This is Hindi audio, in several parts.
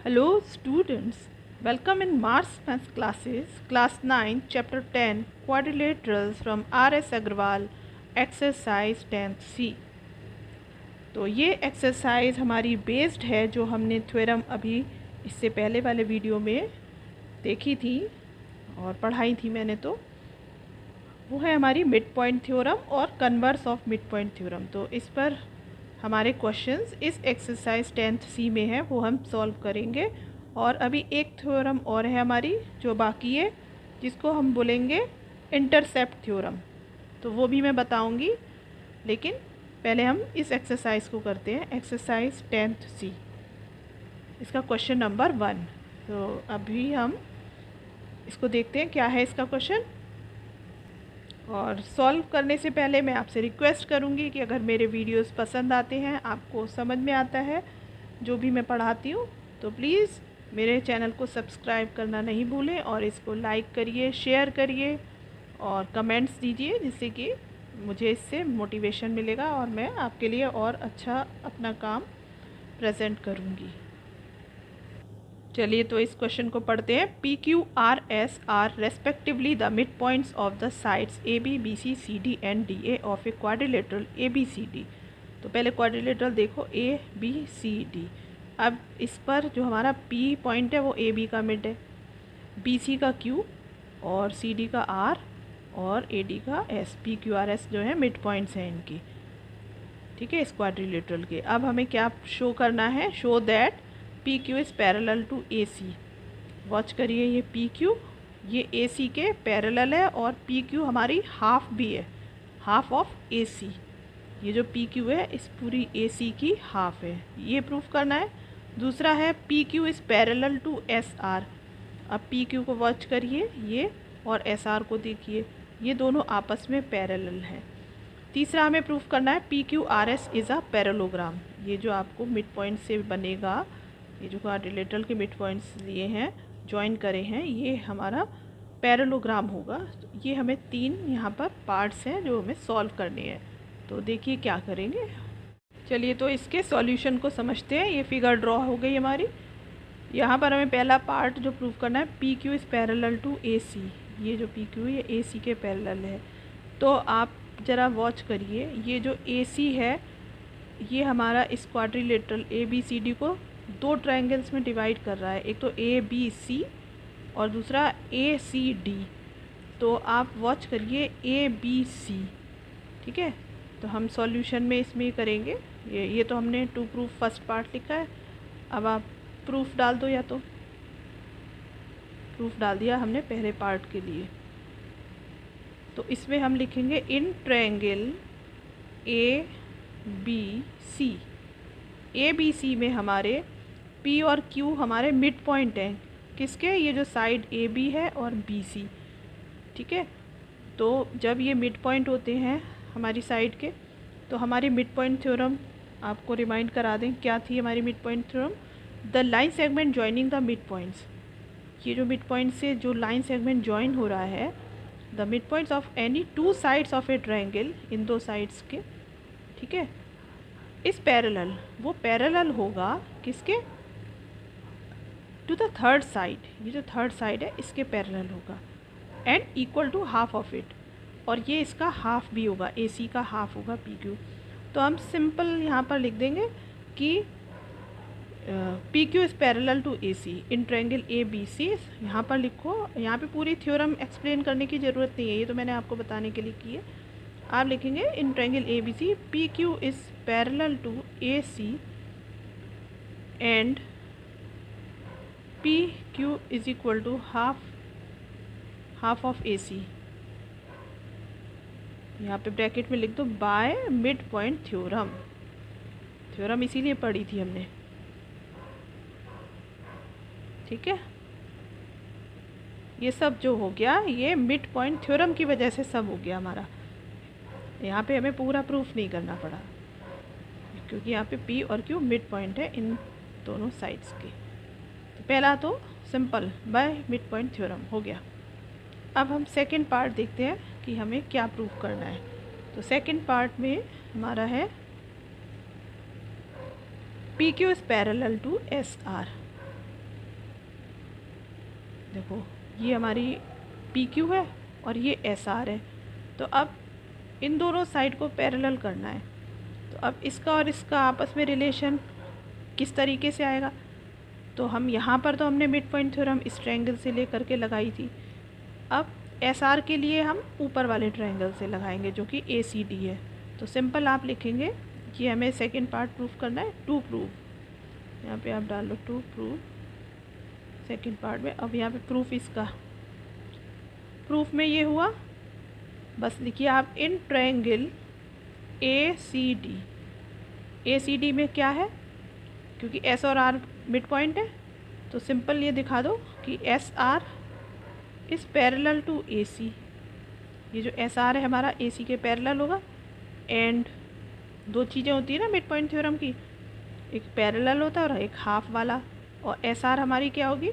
Hello students, welcome in Maths Math classes, class 9, chapter 10, quadrilaterals from R.S. Agrawal, exercise 10th C। तो ये एक्सरसाइज हमारी बेस्ड है जो हमने थ्योरम अभी इससे पहले वाले वीडियो में देखी थी और पढ़ाई थी मैंने, तो वो है हमारी मिड पॉइंट थ्योरम और converse of mid point theorem. तो इस पर हमारे क्वेश्चंस इस एक्सरसाइज 10th C में है, वो हम सॉल्व करेंगे। और अभी एक थ्योरम और है हमारी जो बाकी है, जिसको हम बोलेंगे इंटरसेप्ट थ्योरम, तो वो भी मैं बताऊंगी। लेकिन पहले हम इस एक्सरसाइज को करते हैं, एक्सरसाइज 10th C, इसका क्वेश्चन नंबर 1। तो अभी हम इसको देखते हैं क्या है इसका क्वेश्चन। और सॉल्व करने से पहले मैं आपसे रिक्वेस्ट करूंगी कि अगर मेरे वीडियोस पसंद आते हैं, आपको समझ में आता है जो भी मैं पढ़ाती हूँ, तो प्लीज़ मेरे चैनल को सब्सक्राइब करना नहीं भूलें और इसको लाइक करिए, शेयर करिए और कमेंट्स दीजिए, जिससे कि मुझे इससे मोटिवेशन मिलेगा और मैं आपके लिए और अच्छा अपना काम प्रेजेंट करूँगी। चलिए तो इस क्वेश्चन को पढ़ते हैं। P Q R S are respectively the mid points of the sides A B B C C D and D A of a quadrilateral A B C D. तो पहले क्वाड्रिलेटरल देखो ए बी सी डी। अब इस पर जो हमारा पी पॉइंट है वो ए बी का मिड है, बी सी का क्यू और सी डी का आर और ए डी का S. P Q R S जो है मिड पॉइंट्स हैं इनकी, ठीक है, इस क्वाड्रिलेटरल के। अब हमें क्या शो करना है, show that P Q is parallel to A C. Watch करिए, ये पी क्यू ये ए सी के पैरेलल है और पी क्यू हमारी हाफ भी है, हाफ ऑफ ए सी। ये जो पी क्यू है इस पूरी ए सी की हाफ है, ये प्रूफ करना है। दूसरा है P Q is parallel to S R. अब पी क्यू को वॉच करिए ये, और एस आर को देखिए, ये दोनों आपस में पैरेलल हैं। तीसरा हमें प्रूफ करना है P Q R S is a parallelogram. ये जो आपको मिड पॉइंट से बनेगा, ये जो क्वाड्रिलेटरल के मिड पॉइंट्स लिए हैं, ज्वाइन करे हैं, ये हमारा पैरेलोग्राम होगा। तो ये हमें 3 यहाँ पर पार्ट्स हैं जो हमें सॉल्व करने हैं। तो देखिए क्या करेंगे। चलिए तो इसके सॉल्यूशन को समझते हैं। ये फिगर ड्रॉ हो गई हमारी। यहाँ पर हमें पहला पार्ट जो प्रूफ करना है, P Q is parallel to A C. ये जो पी क्यू ये ए सी के पैरेलल है। तो आप ज़रा वॉच करिए, ये जो ए सी है ये हमारा इस quadrilateral A B C D को 2 ट्रायंगल्स में डिवाइड कर रहा है, एक तो ए बी सी और दूसरा ए सी डी। तो आप वॉच करिए ए बी सी, ठीक है। तो हम सॉल्यूशन में इसमें करेंगे, ये तो हमने टू प्रूफ फर्स्ट पार्ट लिखा है। अब आप प्रूफ डाल दो, या तो प्रूफ डाल दिया हमने पहले पार्ट के लिए। तो इसमें हम लिखेंगे in triangle A B C. A B C में हमारे पी और क्यू हमारे मिड पॉइंट हैं, किसके, ये जो साइड ए बी है और बी सी, ठीक है। तो जब ये मिड पॉइंट होते हैं हमारी साइड के, तो हमारी मिड पॉइंट थ्योरम आपको रिमाइंड करा दें, क्या थी हमारी mid point theorem. The line segment joining the mid points. ये जो मिड पॉइंट से जो लाइन सेगमेंट जॉइन हो रहा है, the mid points of any 2 sides of A triangle, in 2 sides के, ठीक है, इस पैरेलल, वो पैरेलल होगा किसके, टू द थर्ड साइड। ये जो थर्ड साइड है इसके पैरेलल होगा, and equal to half of it, और ये इसका हाफ भी होगा, ए सी का हाफ होगा पी क्यू। तो हम सिंपल यहाँ पर लिख देंगे कि P Q is parallel to A C in triangle A B C. यहाँ पर लिखो, यहाँ पे पूरी थ्योरम एक्सप्लेन करने की ज़रूरत नहीं है, ये तो मैंने आपको बताने के लिए की है। आप लिखेंगे in triangle A B C P Q is parallel to A C and P Q is equal to half of A C. यहाँ पे ब्रैकेट में लिख दो by mid point theorem. Theorem इसीलिए पढ़ी थी हमने, ठीक है। ये सब जो हो गया ये मिड पॉइंट थ्योरम की वजह से सब हो गया हमारा। यहाँ पे हमें पूरा प्रूफ नहीं करना पड़ा, क्योंकि यहाँ पे पी और क्यू मिड पॉइंट है इन दोनों साइड्स के। तो पहला तो simple bye mid point theorem हो गया। अब हम सेकंड पार्ट देखते हैं कि हमें क्या प्रूफ करना है। तो सेकंड पार्ट में हमारा है P Q is parallel to S R. देखो ये हमारी पी क्यू है और ये एस आर है। तो अब इन दोनों साइड को पैरेलल करना है। तो अब इसका और इसका आपस में रिलेशन किस तरीके से आएगा, तो हम यहाँ पर तो हमने मिड पॉइंट थ्योरम इस ट्रायंगल से लेकर के लगाई थी। अब एस आर के लिए हम ऊपर वाले ट्रायंगल से लगाएंगे जो कि ए सी डी है। तो सिंपल आप लिखेंगे कि हमें सेकंड पार्ट प्रूफ करना है, टू प्रूव, यहाँ पे आप डाल लो टू प्रूव सेकंड पार्ट में। अब यहाँ पे प्रूफ, इसका प्रूफ में ये हुआ, बस लिखिए आप इन ट्रायंगल ए सी डी में क्या है, क्योंकि एस और आर मिड पॉइंट है तो सिंपल ये दिखा दो कि S R is parallel to A C. ये जो एस आर है हमारा ए सी के पैरेलल होगा। एंड दो चीज़ें होती है ना मिड पॉइंट थ्योरम की, एक पैरेलल होता है और एक हाफ वाला। और एस आर हमारी क्या होगी,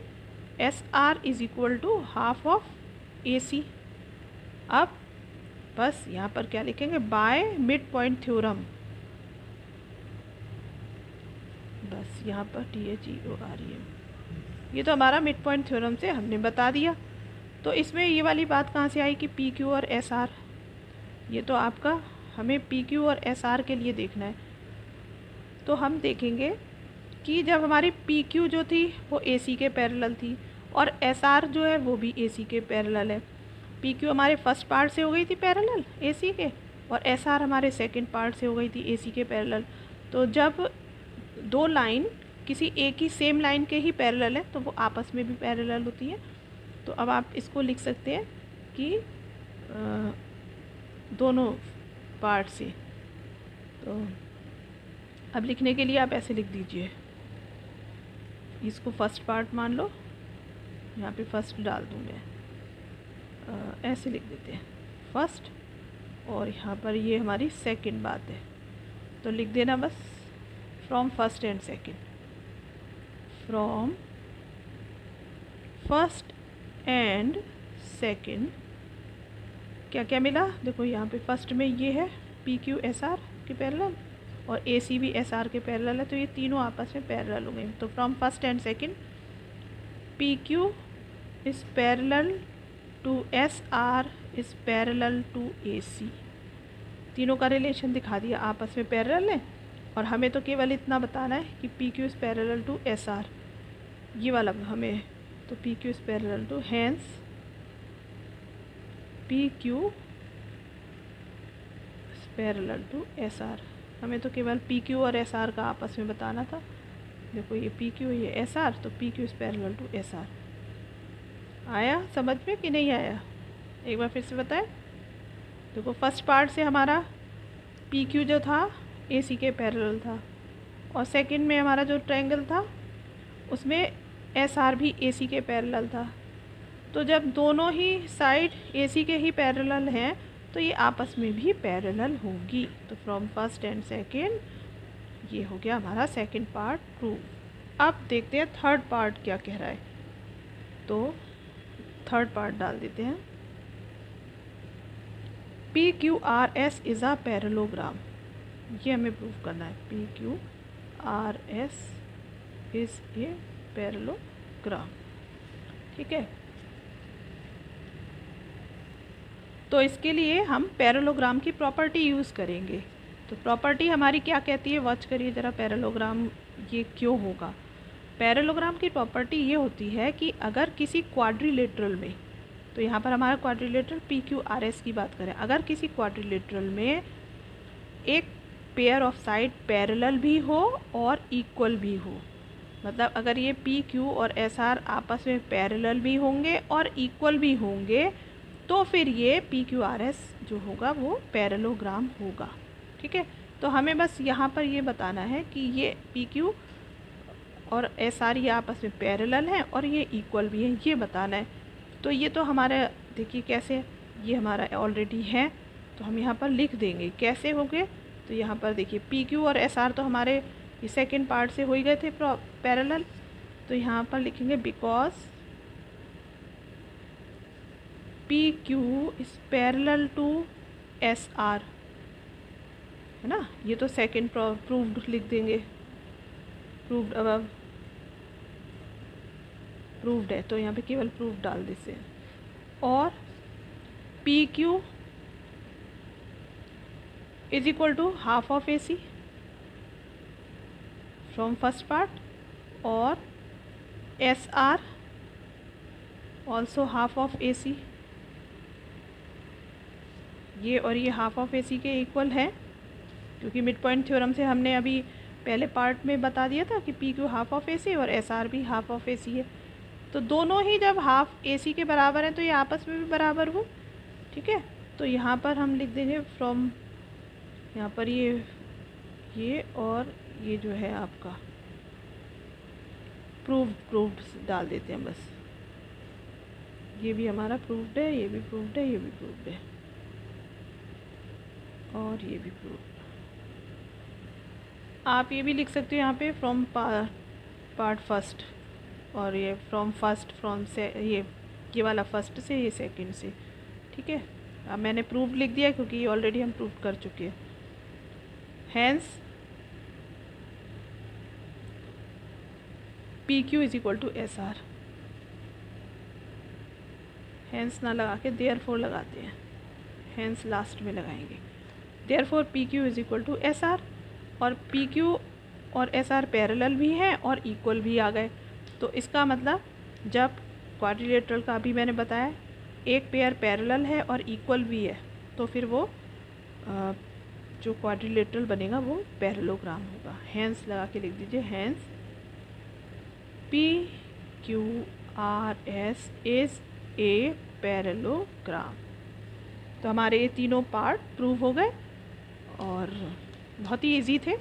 S R is equal to half of A C. अब बस यहाँ पर क्या लिखेंगे, बाय मिड पॉइंट थ्योरम, बस यहाँ पर THEOREM, ये तो हमारा मिड पॉइंट थ्योरम से हमने बता दिया। तो इसमें ये वाली बात कहाँ से आई कि पी क्यू और एस आर, ये तो आपका हमें पी क्यू और एस आर के लिए देखना है। तो हम देखेंगे कि जब हमारी पी क्यू जो थी वो ए सी के पैरेलल थी और एस आर जो है वो भी ए सी के पैरेलल है। पी क्यू हमारे फर्स्ट पार्ट से हो गई थी पैरेलल ए सी के, और एस आर हमारे सेकेंड पार्ट से हो गई थी ए सी के पैरेलल। तो जब दो लाइन किसी एक ही सेम लाइन के ही पैरेलल है तो वो आपस में भी पैरेलल होती है। तो अब आप इसको लिख सकते हैं कि दोनों पार्ट से। तो अब लिखने के लिए आप ऐसे लिख दीजिए, इसको फर्स्ट पार्ट मान लो, यहाँ पे फर्स्ट डाल दूँ मैं, ऐसे लिख देते हैं फर्स्ट, और यहाँ पर ये हमारी सेकंड बात है तो लिख देना बस from first and second, from first and second क्या क्या मिला। देखो यहाँ पे फर्स्ट में ये है पी क्यू एस आर के पैरेलल और ए सी भी एस आर के पैरेलल है, तो ये तीनों आपस में पैरेलल हो गए। तो from first and second P Q is parallel to S R is parallel to A C, तीनों का रिलेशन दिखा दिया, आपस में पैरेलल है। और हमें तो केवल इतना बताना है कि P Q is parallel to S R, ये वाला हमें, तो P Q is parallel to, hence P Q is parallel to S R. हमें तो केवल पी क्यू और एस आर का आपस में बताना था। देखो ये पी क्यू ये एस आर, तो P Q is parallel to S R. आया समझ में कि नहीं आया, एक बार फिर से बताएं। देखो फर्स्ट पार्ट से हमारा पी क्यू जो था ए सी के पैरेलल था, और सेकंड में हमारा जो ट्रायंगल था उसमें एस आर भी ए सी के पैरेलल था। तो जब दोनों ही साइड ए सी के ही पैरेलल हैं तो ये आपस में भी पैरेलल होगी। तो फ्रॉम फर्स्ट एंड सेकंड, ये हो गया हमारा सेकंड पार्ट प्रूव। अब देखते हैं थर्ड पार्ट क्या कह रहा है। तो थर्ड पार्ट डाल देते हैं, P Q R S is a parallelogram, ये हमें प्रूव करना है। P Q R S is a parallelogram, ठीक है। तो इसके लिए हम पैरेलोग्राम की प्रॉपर्टी यूज़ करेंगे। तो प्रॉपर्टी हमारी क्या कहती है, वॉच करिए ज़रा, पैरेलोग्राम ये क्यों होगा। पैरेलोग्राम की प्रॉपर्टी ये होती है कि अगर किसी क्वाड्रिलेटरल में, तो यहाँ पर हमारा quadrilateral P Q R S की बात करें, अगर किसी क्वाड्रिलेटरल में एक पेयर ऑफ साइड पैरेलल भी हो और इक्वल भी हो, मतलब अगर ये पी क्यू और एस आर आपस में पैरेलल भी होंगे और इक्वल भी होंगे, तो फिर ये पी क्यू आर एस जो होगा वो पैरेलोग्राम होगा, ठीक है। तो हमें बस यहाँ पर ये बताना है कि ये पी क्यू और एस आर ये आपस में पैरेलल हैं और ये इक्वल भी हैं, ये बताना है। तो ये तो हमारा देखिए कैसे, ये हमारा ऑलरेडी है, तो हम यहाँ पर लिख देंगे कैसे होंगे। तो यहाँ पर देखिए पी क्यू और एस आर तो हमारे ये सेकेंड पार्ट से हो ही गए थे पैरेलल, तो यहाँ पर लिखेंगे because P Q is parallel to S R, है ना। ये तो सेकेंड प्रूव्ड लिख देंगे, प्रूव्ड अबव। प्रूव्ड है, तो यहाँ पे केवल प्रूफ डाल देते हैं। और P Q is equal to half of A C from first part, और S R also half of A C, ये और ये हाफ ऑफ ए सी के इक्वल है, क्योंकि मिड पॉइंट थ्योरम से हमने अभी पहले पार्ट में बता दिया था कि P Q half of A सी और एस आर भी हाफ ऑफ ए सी है। तो दोनों ही जब हाफ ए सी के बराबर हैं तो ये आपस में भी बराबर हो, ठीक है। तो यहाँ पर हम लिख देंगे फ्रॉम, यहाँ पर ये और ये जो है आपका प्रूव्ड डाल देते हैं बस। ये भी हमारा प्रूव्ड है, ये भी प्रूव्ड है, ये भी प्रूव्ड है, और ये भी प्रूव्ड। आप ये भी लिख सकते हो यहाँ पे फ्रॉम पार्ट फर्स्ट, और ये फ्रॉम फर्स्ट फ्रॉम से, ये वाला फर्स्ट से, ये सेकंड से, ठीक है। अब मैंने प्रूव लिख दिया क्योंकि ये ऑलरेडी हम प्रूव कर चुके हैं। Hence P Q is equal to S R, hence ना लगा के देयरफॉर लगाते हैं, हैंस लास्ट में लगाएंगे। Therefore P Q is equal to S R, और पी क्यू और एस आर पैरेलल भी हैं और इक्वल भी आ गए। तो इसका मतलब जब क्वाड्रिलेटरल का अभी मैंने बताया एक पेयर पैरेलल है और इक्वल भी है, तो फिर वो जो क्वाड्रिलेटरल बनेगा वो पैरेललोग्राम होगा। हैंस लगा के लिख दीजिए, hence P Q R S is a parallelogram. तो हमारे ये तीनों पार्ट प्रूव हो गए और बहुत ही इजी थे,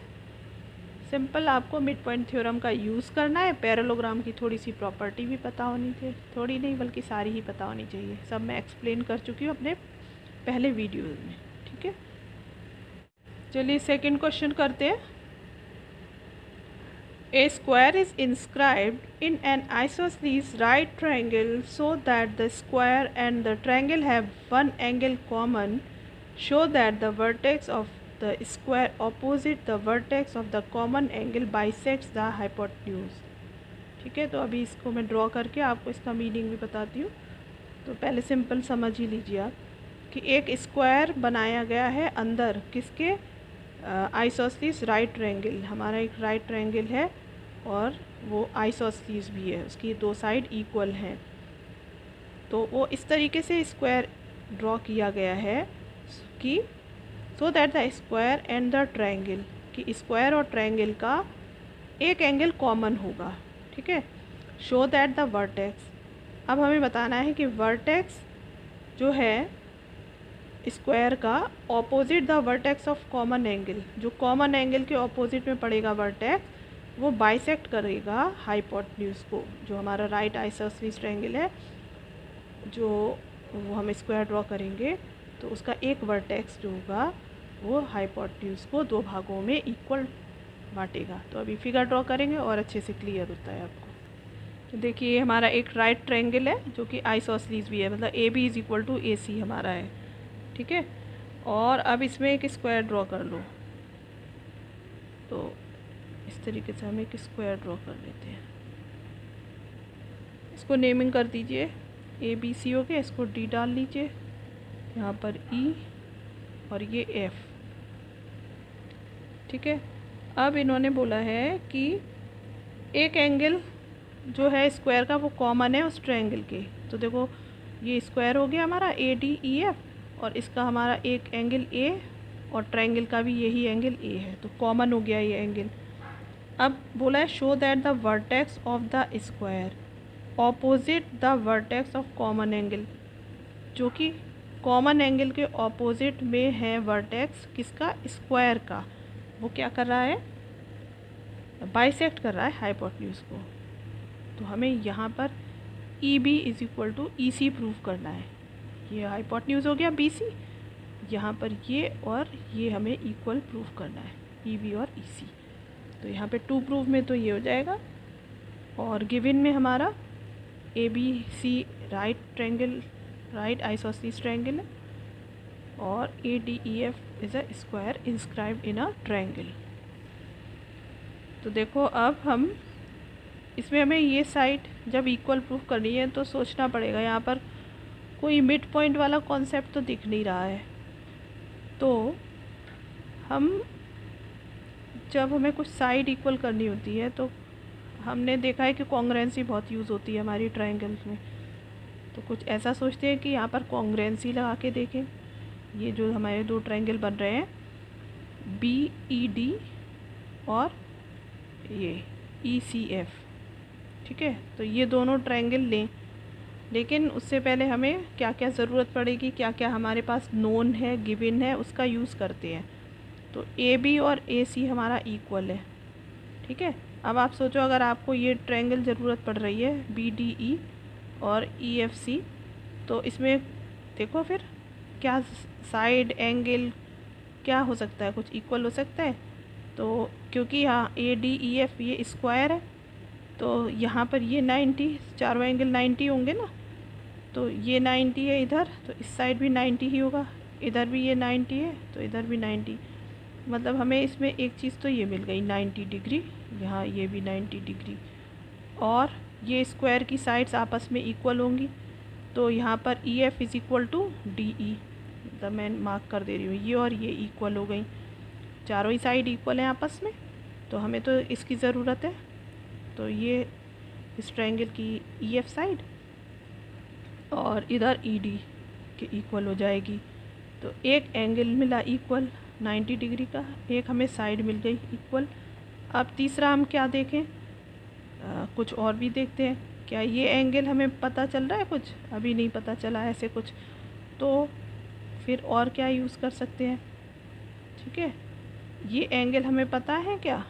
सिंपल। आपको मिड पॉइंट थ्योरम का यूज़ करना है। पैरेललोग्राम की थोड़ी सी प्रॉपर्टी भी पता होनी चाहिए, थोड़ी नहीं बल्कि सारी ही पता होनी चाहिए। सब मैं एक्सप्लेन कर चुकी हूँ अपने पहले वीडियो में, ठीक है। चलिए सेकंड क्वेश्चन करते हैं। A square is inscribed in an isosceles right triangle so that the square and the triangle have one angle common. Show that the vertex of the square opposite the vertex of the common angle bisects the hypotenuse। ठीक है, तो अभी इसको मैं ड्रॉ करके आपको इसका मीनिंग भी बताती हूँ। तो पहले सिंपल समझ ही लीजिए आप कि एक स्क्वायर बनाया गया है अंदर किसके, आइसोसेलेस राइट ट्रायंगल। हमारा एक राइट ट्रायंगल है और वो आइसोसेलेस भी है, उसकी दो साइड इक्वल हैं। तो वो इस तरीके से स्क्वायर ड्रॉ किया गया है कि so that the square and the triangle, कि स्क्वायर और ट्रायंगल का एक एंगल कॉमन होगा, ठीक है। शो दैट द वर्टेक्स, अब हमें बताना है कि वर्टेक्स जो है स्क्वायर का opposite the vertex of common angle, जो कॉमन एंगल के ऑपोजिट में पड़ेगा वर्टेक्स, वो बाइसेक्ट करेगा हाइपोटेन्यूज को। जो हमारा राइट आइसोसेलेस ट्रायंगल है, जो वो हम स्क्वायर ड्रॉ करेंगे तो उसका एक वर्टेक्स जो होगा वो हाइपोटेन्यूज को दो भागों में इक्वल बांटेगा। तो अभी फिगर ड्रॉ करेंगे और अच्छे से क्लियर होता है आपको। तो देखिए ये हमारा एक राइट ट्रायंगल है जो कि आइसोसेलेस भी है, मतलब A B is equal to A C हमारा है, ठीक है। और अब इसमें एक स्क्वायर ड्रॉ कर लो। तो इस तरीके से हम एक स्क्वायर ड्रॉ कर लेते हैं। इसको नेमिंग कर दीजिए, ए बी सी हो गया, इसको डी डाल लीजिए, यहाँ पर ई और ये एफ, ठीक है। अब इन्होंने बोला है कि एक एंगल जो है स्क्वायर का वो कॉमन है उस ट्रायंगल के। तो देखो ये स्क्वायर हो गया हमारा ए डी ई एफ, और इसका हमारा एक एंगल ए और ट्रायंगल का भी यही एंगल ए है, तो कॉमन हो गया ये एंगल। अब बोला है show that the vertex of the square opposite the vertex of common angle, जो कि कॉमन एंगल के ऑपोजिट में है वर्टेक्स किसका, स्क्वायर का, वो क्या कर रहा है, बाइसेक्ट कर रहा है हाइपोटेन्यूज को। तो हमें यहाँ पर E B is equal to E C prove करना है। ये हाइपोटेन्यूज हो गया बी सी, यहाँ पर ये और ये हमें इक्वल प्रूव करना है, ई बी और ई सी। तो यहाँ पे टू प्रूव में तो ये हो जाएगा, और गिवन में हमारा A B C right triangle, right isosceles triangle है, और A D E F is a square inscribed in a triangle. तो देखो अब हम इसमें हमें ये साइड जब इक्वल प्रूफ करनी है तो सोचना पड़ेगा। यहाँ पर कोई मिड पॉइंट वाला कॉन्सेप्ट तो दिख नहीं रहा है। तो हम जब हमें कुछ साइड इक्वल करनी होती है तो हमने देखा है कि कॉन्ग्रुएंसी बहुत यूज़ होती है हमारी ट्रायंगल्स में। तो कुछ ऐसा सोचते हैं कि यहाँ पर कॉन्ग्रुएंसी लगा के देखें। ये जो हमारे दो ट्रायंगल बन रहे हैं BED और ये ECF, ठीक है। तो ये दोनों ट्रायंगल लें, लेकिन उससे पहले हमें क्या क्या ज़रूरत पड़ेगी, क्या क्या हमारे पास नोन है, गिवन है, उसका यूज़ करते हैं। तो AB और AC हमारा इक्वल है, ठीक है। अब आप सोचो अगर आपको ये ट्रायंगल ज़रूरत पड़ रही है BDE और EFC, तो इसमें देखो फिर क्या साइड एंगल क्या हो सकता है, कुछ इक्वल हो सकता है। तो क्योंकि यहाँ ADEF ये स्क्वायर है, तो यहाँ पर ये 90, चारों एंगल 90 होंगे ना। तो ये 90 है इधर, तो इस साइड भी 90 ही होगा, इधर भी ये 90 है तो इधर भी 90। मतलब हमें इसमें एक चीज़ तो ये मिल गई 90 डिग्री, यहाँ ये भी 90 डिग्री। और ये स्क्वायर की साइड्स आपस में इक्वल होंगी, तो यहाँ पर EF is equal to DE, मतलब मैं मार्क कर दे रही हूँ, ये और ये इक्वल हो गई, चारों ही साइड इक्वल हैं आपस में। तो हमें तो इसकी ज़रूरत है, तो ये इस ट्रायंगल की EF साइड और इधर ED के इक्वल हो जाएगी। तो एक एंगल मिला इक्वल 90 डिग्री का, एक हमें साइड मिल गई इक्वल। अब तीसरा हम क्या देखें, कुछ और भी देखते हैं। क्या ये एंगल हमें पता चल रहा है, कुछ अभी नहीं पता चला ऐसे कुछ, तो फिर और क्या यूज़ कर सकते हैं, ठीक है। ये एंगल हमें पता है क्या,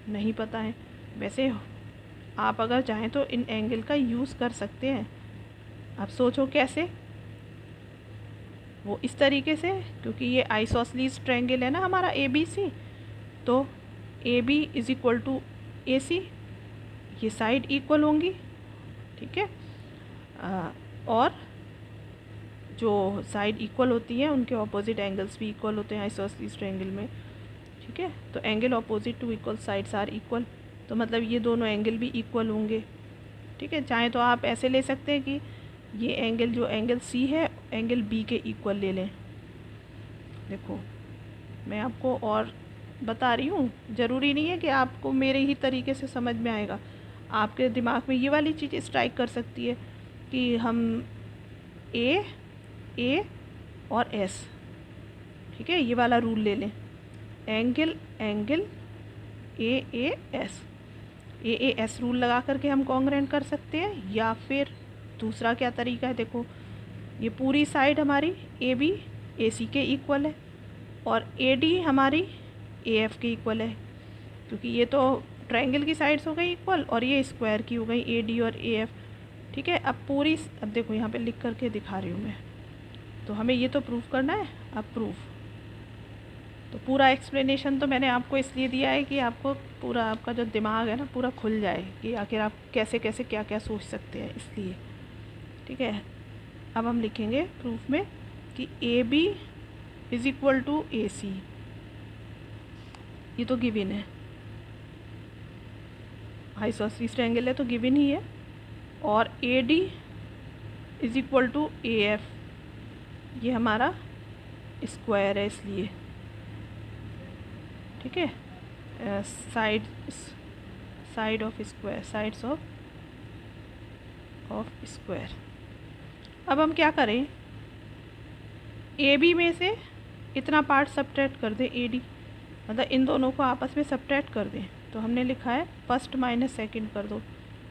नहीं पता है। वैसे आप अगर चाहें तो इन एंगल का यूज़ कर सकते हैं। अब सोचो कैसे, वो इस तरीके से, क्योंकि ये आइसोसेलेस ट्रायंगल है ना हमारा ABC, तो AB is equal to AC, ये साइड इक्वल होंगी, ठीक है। और जो साइड इक्वल होती हैं उनके ऑपोजिट एंगल्स भी इक्वल होते हैं आइसोसेलेस ट्रायंगल में, ठीक है। तो angle opposite to equal sides are equal, तो मतलब ये दोनों एंगल भी इक्वल होंगे, ठीक है। चाहे तो आप ऐसे ले सकते हैं कि ये एंगल जो एंगल C है एंगल B के इक्वल ले लें। देखो मैं आपको और बता रही हूँ, ज़रूरी नहीं है कि आपको मेरे ही तरीके से समझ में आएगा। आपके दिमाग में ये वाली चीज़ स्ट्राइक कर सकती है कि हम A और S, ठीक है, ये वाला रूल ले लें, एंगल एंगल AAS रूल लगा करके हम कॉन्ग्रुएंट कर सकते हैं। या फिर दूसरा क्या तरीका है, देखो ये पूरी साइड हमारी AB AC के इक्वल है और AD हमारी AF के इक्वल है, क्योंकि ये तो ट्रायंगल की साइड्स हो गई इक्वल और ये स्क्वायर की हो गई AD और AF, ठीक है। अब देखो यहाँ पे लिख करके दिखा रही हूँ मैं, तो हमें ये तो प्रूफ करना है। अब प्रूफ, तो पूरा एक्सप्लेनेशन तो मैंने आपको इसलिए दिया है कि आपको पूरा आपका जो दिमाग है ना पूरा खुल जाए कि आखिर आप कैसे कैसे क्या क्या सोच सकते हैं, इसलिए, ठीक है। अब हम लिखेंगे प्रूफ में कि AB is equal to AC, ये तो गिवन है, आइसोसेलेस ट्रायंगल है तो गिवन ही है। और AD is equal to AF, ये हमारा स्क्वायर है इसलिए, ठीक है, side of square, sides of square. अब हम क्या करें, AB में से इतना पार्ट सब्ट्रैक्ट कर दें, AD मतलब इन दोनों को आपस में सब्ट्रैक्ट कर दें। तो हमने लिखा है फर्स्ट माइनस सेकंड कर दो,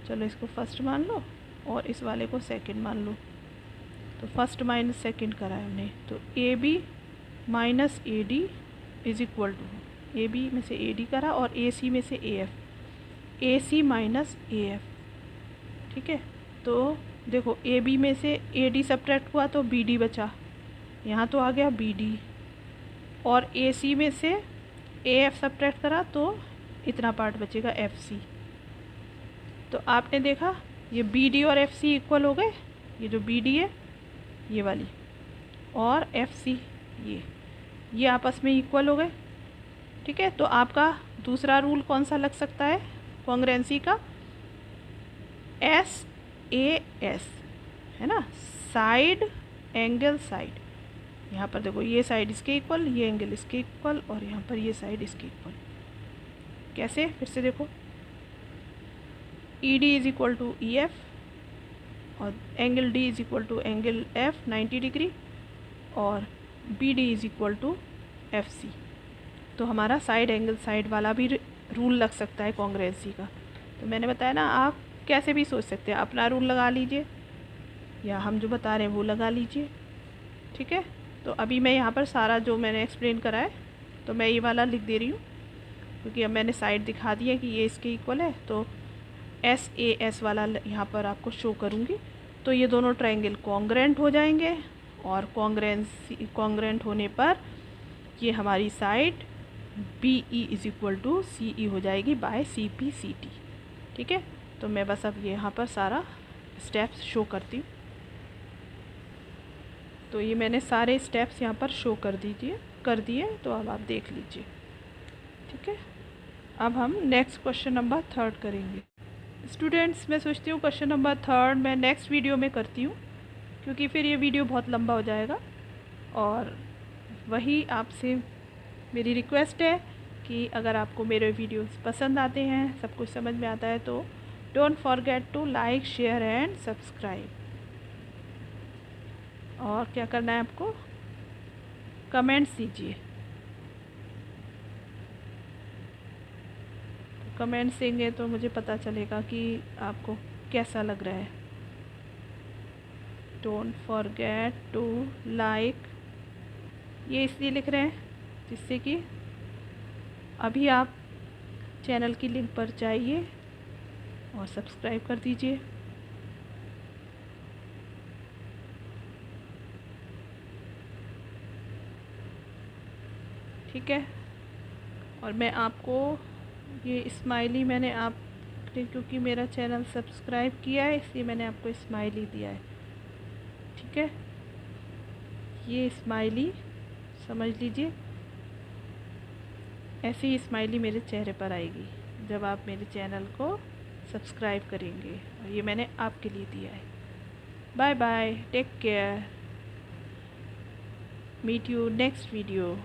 चलो इसको फर्स्ट मान लो और इस वाले को सेकंड मान लो। तो फर्स्ट माइनस सेकंड करा है हमने, तो AB minus AD is equal to, AB में से AD करा और AC में से AF, AC माइनस AF, ठीक है। तो देखो AB में से AD सब्ट्रैक्ट हुआ तो BD बचा, यहाँ तो आ गया BD, और AC में से AF सब्ट्रैक्ट करा तो इतना पार्ट बचेगा FC। तो आपने देखा ये BD और FC इक्वल हो गए, ये जो BD है ये वाली और FC ये आपस में इक्वल हो गए, ठीक है। तो आपका दूसरा रूल कौन सा लग सकता है कॉन्ग्रुएंसी का, S SAS है ना, साइड एंगल साइड। यहाँ पर देखो ये साइड इसके इक्वल, ये एंगल इसके इक्वल, और यहाँ पर ये साइड इसके इक्वल। कैसे, फिर से देखो, ED is equal to EF और angle D is equal to angle F 90 degree और BD is equal to FC। तो हमारा साइड एंगल साइड वाला भी रूल लग सकता है कॉन्ग्रुएंसी का। तो मैंने बताया ना, आप कैसे भी सोच सकते हैं, अपना रूल लगा लीजिए या हम जो बता रहे हैं वो लगा लीजिए। ठीक है, तो अभी मैं यहाँ पर सारा जो मैंने एक्सप्लेन करा है तो मैं ये वाला लिख दे रही हूँ, क्योंकि अब मैंने साइड दिखा दी है कि ये इसके इक्वल है। तो SAS वाला यहाँ पर आपको शो करूँगी। तो ये दोनों ट्रायंगल कॉन्ग्रुएंट हो जाएंगे और कॉन्ग्रुएंट होने पर ये हमारी side BE is equal to CE हो जाएगी बाय CPCT। ठीक है, तो मैं बस अब ये यहाँ पर सारा स्टेप्स शो करती हूँ। तो ये मैंने सारे स्टेप्स यहाँ पर शो कर दिए, तो अब आप देख लीजिए। ठीक है, अब हम नेक्स्ट क्वेश्चन नंबर 3 करेंगे। स्टूडेंट्स, मैं सोचती हूँ क्वेश्चन नंबर 3 मैं नेक्स्ट वीडियो में करती हूँ, क्योंकि फिर ये वीडियो बहुत लंबा हो जाएगा। और वही आपसे मेरी रिक्वेस्ट है कि अगर आपको मेरे वीडियोस पसंद आते हैं, सब कुछ समझ में आता है, तो don't forget to like, share and subscribe. और क्या करना है आपको, कमेंट्स दीजिए। कमेंट्स देंगे तो मुझे पता चलेगा कि आपको कैसा लग रहा है। डोंट फॉरगेट टू लाइक, ये इसलिए लिख रहे हैं जिससे कि अभी आप चैनल की लिंक पर जाइए और सब्सक्राइब कर दीजिए। ठीक है, और मैं आपको ये स्माइली मैंने आपने, क्योंकि मेरा चैनल सब्सक्राइब किया है इसलिए मैंने आपको स्माइली दिया है। ठीक है, ये स्माइली समझ लीजिए, ऐसी ही स्माइली मेरे चेहरे पर आएगी जब आप मेरे चैनल को सब्सक्राइब करेंगे, और ये मैंने आपके लिए दिया है। Bye bye, take care, meet you next video.